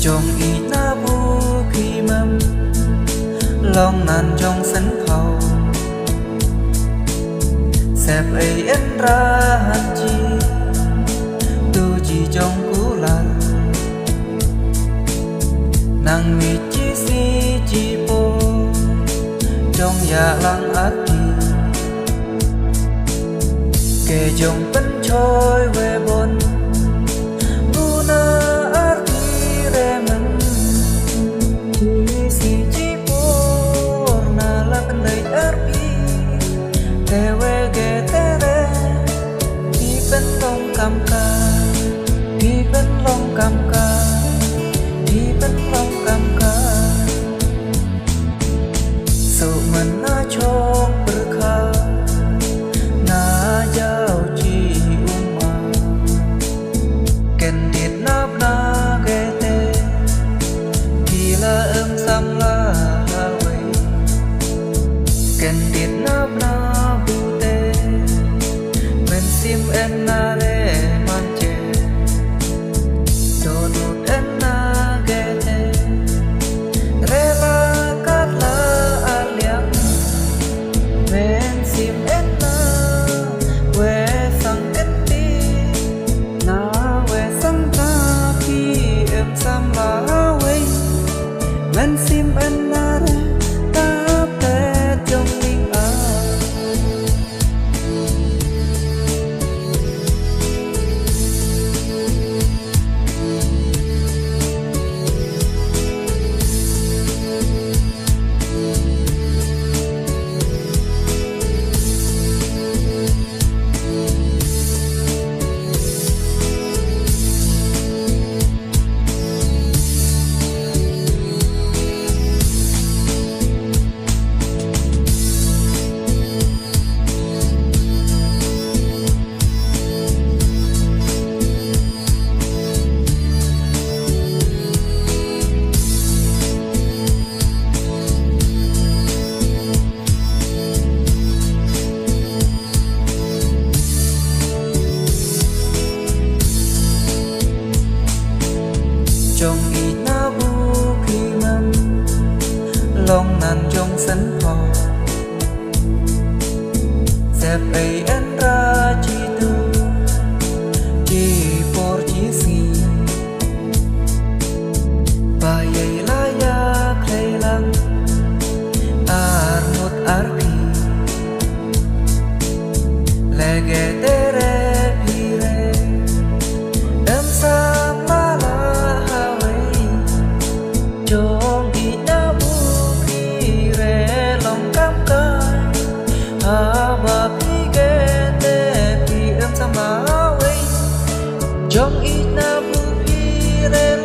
trong ít na bu khi mâm lòng nàn trong sân khẩu xẹp ấy em ra hàn chi tu chỉ trong cú làn nàng mi chi si chi po trong nhà lăng ác kỳ kể chồng vẫn trôi về bồn bu na ác kỳ re mình chi si chi po na lăng đầy ác kỳ te we ge te re đi bên lòng cam ca đi bên lòng cam ca đi bên lòng cam ca sự mình na cho bờ kha na giao chi uma ken điệt nắp na ghé te thì là âm sam la way ken điệt nắp na bu te men sim en na re man che do nốt en na ghé te re la kat la aliang men sim en na we sang en ti na we sang ta khi em sam la way men sim en na re ta te trong linh a trong ít na bu khi mâm lòng nàn trong sân phòng dẹp ấy en ra chi tu chi por chi si và vậy là ya khay lang ar một ar khi lệ ghé te re pi re em sam la la trong ít na bu khi re lòng cam ca ha ba pi ghé te pi em sam la way trong ít na bu khi re